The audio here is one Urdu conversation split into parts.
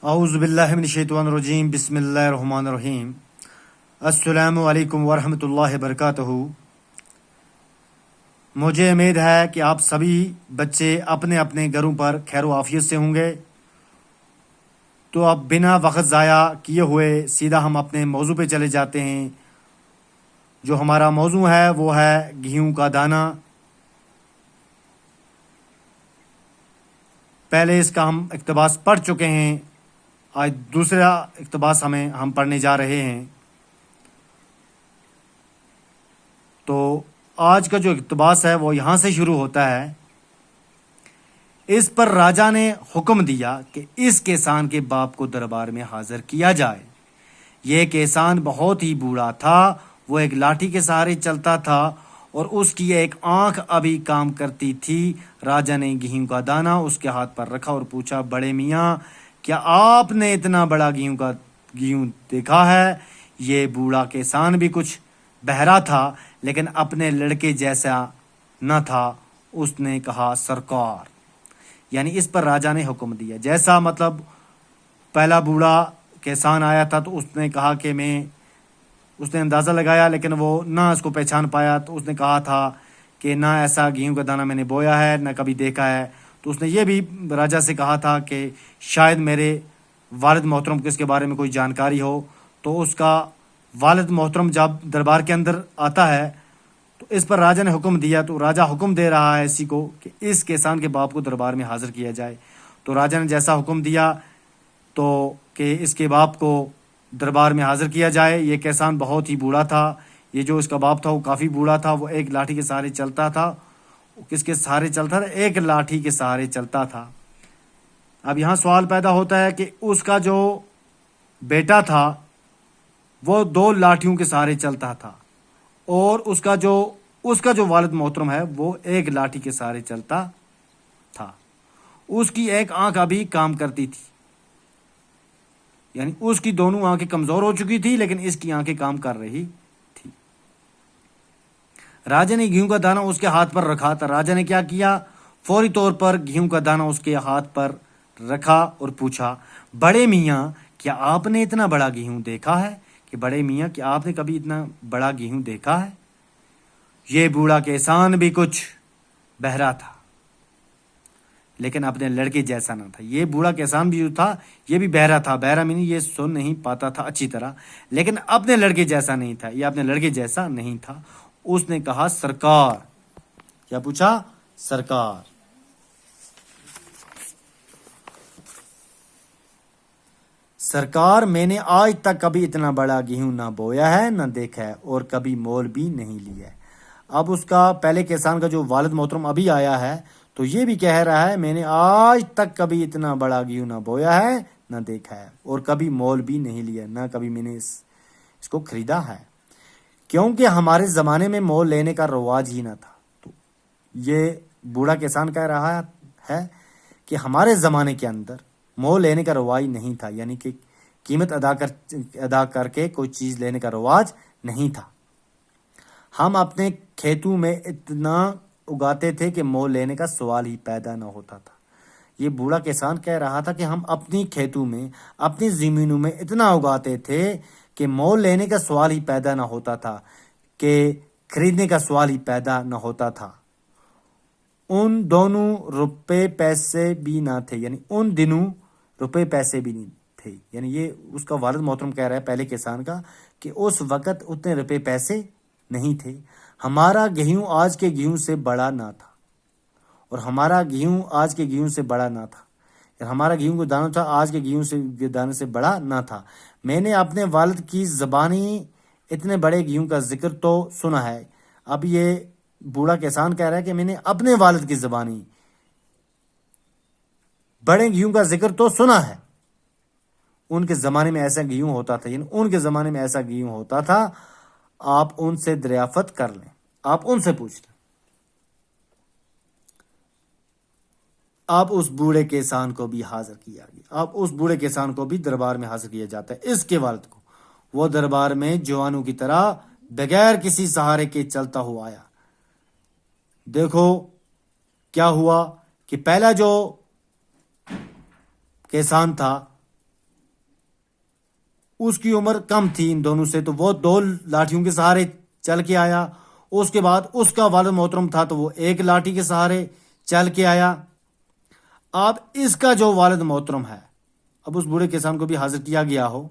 اعوذ باللہ من الشیطان الرجیم بسم اللہ الرحمن الرحیم السلام علیکم ورحمۃ اللہ وبرکاتہ۔ مجھے امید ہے کہ آپ سبھی بچے اپنے اپنے گھروں پر خیر و عافیت سے ہوں گے۔ تو اب بنا وقت ضائع کیے ہوئے سیدھا ہم اپنے موضوع پہ چلے جاتے ہیں۔ جو ہمارا موضوع ہے وہ ہے گیہوں کا دانہ۔ پہلے اس کا ہم اقتباس پڑھ چکے ہیں، آج دوسرا اقتباس ہم پڑھنے جا رہے ہیں۔ تو آج کا جو اقتباس ہے وہ یہاں سے شروع ہوتا ہے۔ اس پر راجا نے حکم دیا کہ اس کسان کے باپ کو دربار میں حاضر کیا جائے۔ یہ کسان بہت ہی بوڑھا تھا، وہ ایک لاٹھی کے سہارے چلتا تھا اور اس کی ایک آنکھ ابھی کام کرتی تھی۔ راجا نے گیہوں کا دانہ اس کے ہاتھ پر رکھا اور پوچھا، بڑے میاں کیا آپ نے اتنا بڑا گیہوں دیکھا ہے؟ یہ بوڑھا کسان بھی کچھ بہرا تھا لیکن اپنے لڑکے جیسا نہ تھا۔ اس نے کہا، سرکار، یعنی اس پر راجا نے حکم دیا۔ جیسا مطلب پہلا بوڑھا کسان آیا تھا تو اس نے کہا کہ اس نے اندازہ لگایا لیکن وہ نہ اس کو پہچان پایا، تو اس نے کہا تھا کہ نہ ایسا گیہوں کا دانہ میں نے بویا ہے نہ کبھی دیکھا ہے۔ تو اس نے یہ بھی راجا سے کہا تھا کہ شاید میرے والد محترم کو اس کے بارے میں کوئی جانکاری ہو۔ تو اس کا والد محترم جب دربار کے اندر آتا ہے تو اس پر راجا نے حکم دیا، تو راجا حکم دے رہا ہے اسی کو کہ اس کسان کے باپ کو دربار میں حاضر کیا جائے۔ تو راجا نے جیسا حکم دیا تو کہ اس کے باپ کو دربار میں حاضر کیا جائے۔ یہ کسان بہت ہی بوڑھا تھا، یہ جو اس کا باپ تھا وہ کافی بوڑھا تھا، وہ ایک لاٹھی کے سہارے چلتا تھا۔ کس کے سہارے چلتا تھا؟ ایک لاٹھی کے سہارے چلتا تھا۔ اب یہاں سوال پیدا ہوتا ہے کہ اس کا جو بیٹا تھا وہ 2 لاٹھیوں کے سہارے چلتا تھا اور اس کا جو والد محترم ہے وہ ایک لاٹھی کے سہارے چلتا تھا۔ اس کی ایک آنکھ ابھی کام کرتی تھی، یعنی اس کی دونوں آنکھیں کمزور ہو چکی تھی لیکن اس کی آنکھیں کام کر رہی تھی۔ راجا نے گیہوں کا دانہ اس کے ہاتھ پر رکھا تھا۔ راجا نے کیا کیا؟ فوری طور پر گیہوں کا دانہ اس کے ہاتھ پر رکھا اور پوچھا، بڑے میاں کیا آپ نے اتنا بڑا گیہوں دیکھا ہے؟ کہ بڑے میاں کیا آپ نے کبھی اتنا بڑا گیہوں دیکھا ہے؟ یہ بوڑھا کسان بھی کچھ بہرا تھا لیکن اپنے لڑکے جیسا نہ تھا۔ یہ بوڑھا کسان بھی جو تھا یہ بھی بہرا تھا، بہرا میں یہ سن نہیں پاتا تھا اچھی طرح، لیکن اپنے لڑکے جیسا نہیں تھا، یہ اپنے لڑکے جیسا نہیں تھا۔ اس نے کہا، سرکار۔ کیا پوچھا؟ سرکار۔ سرکار، میں نے آج تک کبھی اتنا بڑا گیہوں نہ بویا ہے نہ دیکھا ہے اور کبھی مول بھی نہیں لیا ہے۔ اب اس کا پہلے کسان کا جو والد محترم ابھی آیا ہے تو یہ بھی کہہ رہا ہے، میں نے آج تک کبھی اتنا بڑا گیہوں نہ بویا ہے نہ دیکھا ہے اور کبھی مول بھی نہیں لیا، نہ کبھی میں نے اس کو خریدا ہے، کیونکہ ہمارے زمانے میں مول لینے کا رواج ہی نہ تھا۔ تو یہ بوڑھا کسان کہہ رہا ہے کہ ہمارے زمانے کے اندر مول لینے کا رواج نہیں تھا، یعنی کہ قیمت ادا کر کے کوئی چیز لینے کا رواج نہیں تھا۔ ہم اپنے کھیتوں میں اتنا اگاتے تھے کہ مول لینے کا سوال ہی پیدا نہ ہوتا تھا۔ یہ بوڑھا کسان کہہ رہا تھا کہ ہم اپنی کھیتوں میں، اپنی زمینوں میں اتنا اگاتے تھے کہ مول لینے کا سوال ہی پیدا نہ ہوتا تھا، کہ خریدنے کا سوال ہی پیدا نہ ہوتا تھا۔ ان دونوں روپے پیسے بھی نہ تھے، یعنی ان دنوں روپے پیسے بھی نہیں تھے، یعنی یہ اس کا والد محترم کہہ رہا ہے پہلے کسان کا کہ اس وقت اتنے روپے پیسے نہیں تھے۔ ہمارا گیہوں آج کے گیہوں سے بڑا نہ تھا اور ہمارا گیہوں آج کے گیہوں سے بڑا نہ تھا، ہمارا گیہوں کا دانہ تھا آج کے گیہوں سے دانے سے بڑا نہ تھا۔ میں نے اپنے والد کی زبانی اتنے بڑے گیہوں کا ذکر تو سنا ہے۔ اب یہ بوڑھا کسان کہہ رہا ہے کہ میں نے اپنے والد کی زبانی بڑے گیہوں کا ذکر تو سنا ہے۔ ان کے زمانے میں ایسا گیہوں ہوتا تھا، یعنی ان کے زمانے میں ایسا گیہوں ہوتا تھا۔ آپ ان سے دریافت کر لیں، آپ ان سے پوچھ لیں۔ آپ اس بوڑھے کسان کو بھی حاضر کیا گیا، آپ اس بوڑھے کسان کو بھی دربار میں حاضر کیا جاتا ہے، اس کے والد کو۔ وہ دربار میں جوانوں کی طرح بغیر کسی سہارے کے چلتا ہوا آیا۔ دیکھو کیا ہوا کہ پہلا جو کسان تھا اس کی عمر کم تھی ان دونوں سے، تو وہ 2 لاٹھیوں کے سہارے چل کے آیا۔ اس کے بعد اس کا والد محترم تھا تو وہ 1 لاٹھی کے سہارے چل کے آیا۔ اب اس کا جو والد محترم ہے، اب اس بوڑھے کسان کو بھی حاضر کیا گیا ہو،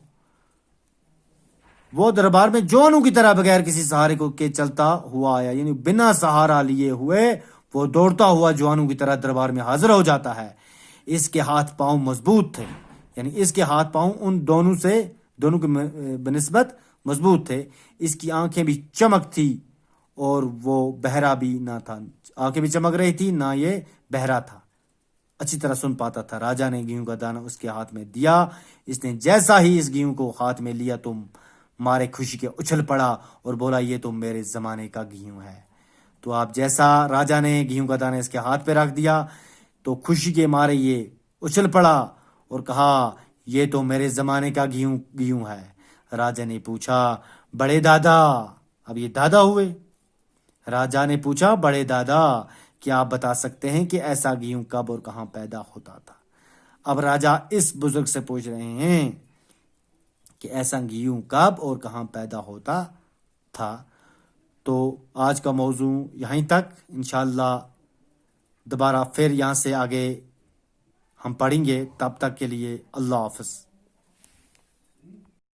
وہ دربار میں جوانوں کی طرح بغیر کسی سہارے کو کے چلتا ہوا آیا، یعنی بنا سہارا لیے ہوئے وہ دوڑتا ہوا جوانوں کی طرح دربار میں حاضر ہو جاتا ہے۔ اس کے ہاتھ پاؤں مضبوط تھے، یعنی اس کے ہاتھ پاؤں ان دونوں کے بنسبت مضبوط تھے۔ اس کی آنکھیں بھی چمک تھی اور وہ بہرا بھی نہ تھا، آنکھیں بھی چمک رہی تھی، نہ یہ بہرا تھا، اچھی طرح سن پاتا تھا۔ راجا نے گیہوں کا دانہ اس کے ہاتھ میں دیا، اس نے جیسا ہی اس گیہوں کو ہاتھ میں لیا تو مارے خوشی کے اچھل پڑا اور بولا یہ تو میرے زمانے کا گیہوں ہے۔ تو آپ جیسا راجا نے گیہوں کا دانہ اس کے ہاتھ پہ رکھ دیا تو خوشی کے مارے یہ اچھل پڑا اور کہا یہ تو میرے زمانے کا گیہوں ہے۔ راجا نے پوچھا بڑے دادا، اب یہ دادا ہوئے، راجا نے پوچھا بڑے دادا کیا آپ بتا سکتے ہیں کہ ایسا گیہوں کب اور کہاں پیدا ہوتا تھا؟ اب راجا اس بزرگ سے پوچھ رہے ہیں کہ ایسا گیہوں کب اور کہاں پیدا ہوتا تھا۔ تو آج کا موضوع یہیں تک، انشاءاللہ دوبارہ پھر یہاں سے آگے ہم پڑھیں گے، تب تک کے لیے اللہ حافظ۔